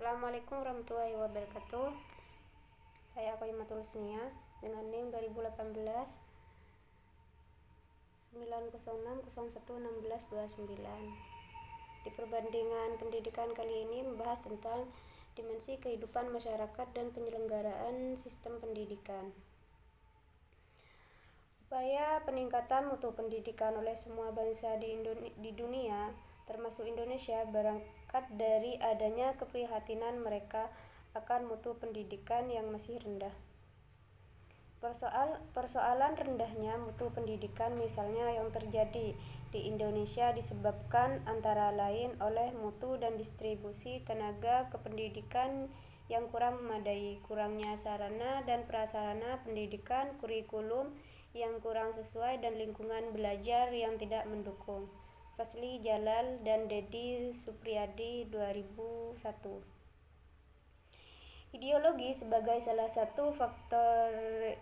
Assalamualaikum warahmatullahi wabarakatuh. Saya Qaimatul Husnia dengan NIM 2018 906011629. Di perbandingan pendidikan kali ini membahas tentang dimensi kehidupan masyarakat dan penyelenggaraan sistem pendidikan. Upaya peningkatan mutu pendidikan oleh semua bangsa di dunia, termasuk Indonesia, berangkat dari adanya keprihatinan mereka akan mutu pendidikan yang masih rendah. Persoalan rendahnya mutu pendidikan misalnya yang terjadi di Indonesia disebabkan antara lain oleh mutu dan distribusi tenaga kependidikan yang kurang memadai, kurangnya sarana dan prasarana pendidikan, kurikulum yang kurang sesuai dan lingkungan belajar yang tidak mendukung. Fasli Jalal dan Dedi Supriyadi 2001. Ideologi sebagai salah satu faktor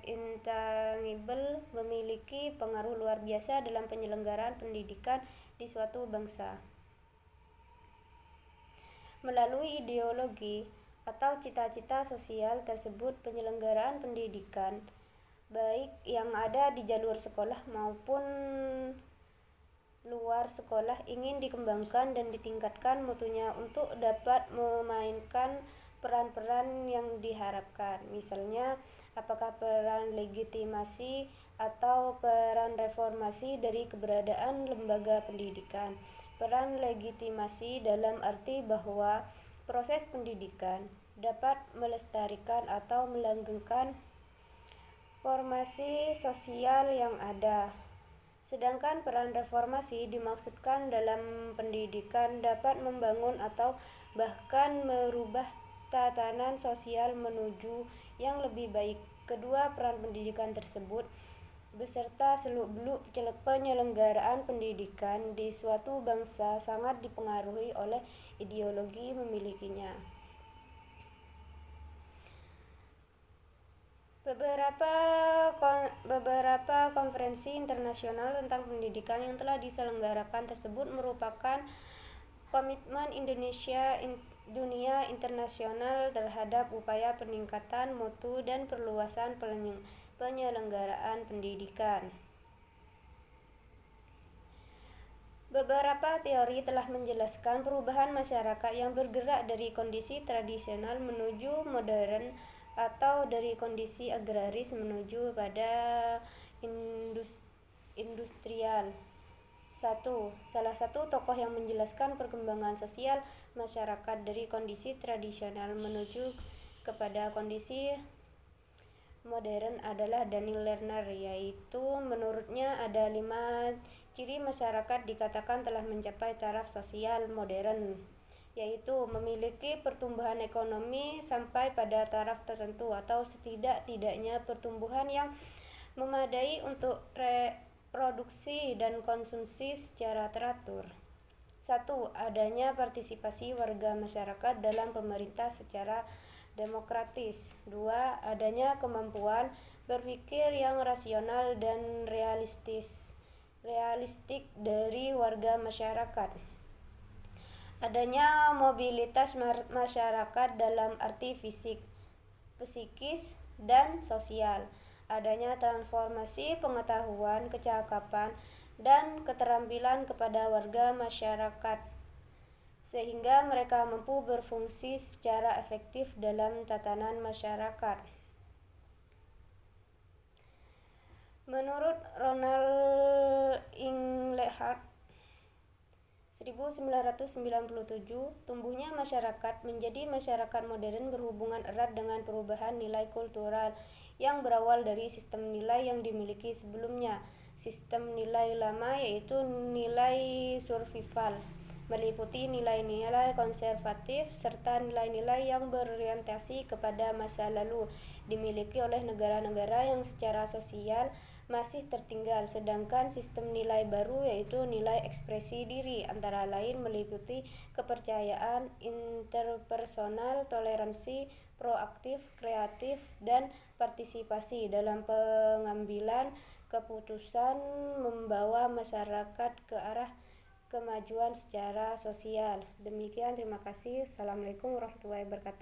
intangible memiliki pengaruh luar biasa dalam penyelenggaraan pendidikan di suatu bangsa. Melalui ideologi atau cita-cita sosial tersebut, penyelenggaraan pendidikan baik yang ada di jalur sekolah maupun luar sekolah ingin dikembangkan dan ditingkatkan mutunya untuk dapat memainkan peran-peran yang diharapkan. Misalnya, apakah peran legitimasi atau peran reformasi dari keberadaan lembaga pendidikan. Peran legitimasi dalam arti bahwa proses pendidikan dapat melestarikan atau melanggengkan formasi sosial yang ada. Sedangkan peran reformasi dimaksudkan dalam pendidikan dapat membangun atau bahkan merubah tatanan sosial menuju yang lebih baik. Kedua peran pendidikan tersebut beserta seluk-beluk penyelenggaraan pendidikan di suatu bangsa sangat dipengaruhi oleh ideologi memilikinya. Beberapa konferensi internasional tentang pendidikan yang telah diselenggarakan tersebut merupakan komitmen Indonesia dunia internasional terhadap upaya peningkatan mutu dan perluasan penyelenggaraan pendidikan. Beberapa teori telah menjelaskan perubahan masyarakat yang bergerak dari kondisi tradisional menuju modern atau dari kondisi agraris menuju pada industrial. Salah satu tokoh yang menjelaskan perkembangan sosial masyarakat dari kondisi tradisional menuju kepada kondisi modern adalah Daniel Lerner, yaitu menurutnya ada 5 ciri masyarakat dikatakan telah mencapai taraf sosial modern, yaitu memiliki pertumbuhan ekonomi sampai pada taraf tertentu atau setidak-tidaknya pertumbuhan yang memadai untuk produksi dan konsumsi secara teratur. 1. Adanya partisipasi warga masyarakat dalam pemerintah secara demokratis. 2. Adanya kemampuan berpikir yang rasional dan realistik dari warga masyarakat. Adanya mobilitas masyarakat dalam arti fisik, psikis, dan sosial. Adanya transformasi pengetahuan, kecakapan, dan keterampilan kepada warga masyarakat sehingga mereka mampu berfungsi secara efektif dalam tatanan masyarakat. Menurut Ronald Inglehart 1997, tumbuhnya masyarakat menjadi masyarakat modern berhubungan erat dengan perubahan nilai kultural yang berawal dari sistem nilai yang dimiliki sebelumnya. Sistem nilai lama yaitu nilai survival, meliputi nilai-nilai konservatif serta nilai-nilai yang berorientasi kepada masa lalu, dimiliki oleh negara-negara yang secara sosial masih tertinggal. Sedangkan sistem nilai baru yaitu nilai ekspresi diri, antara lain meliputi kepercayaan interpersonal, toleransi, proaktif, kreatif, dan partisipasi dalam pengambilan keputusan, membawa masyarakat ke arah kemajuan secara sosial. Demikian, terima kasih. Assalamualaikum warahmatullahi wabarakatuh.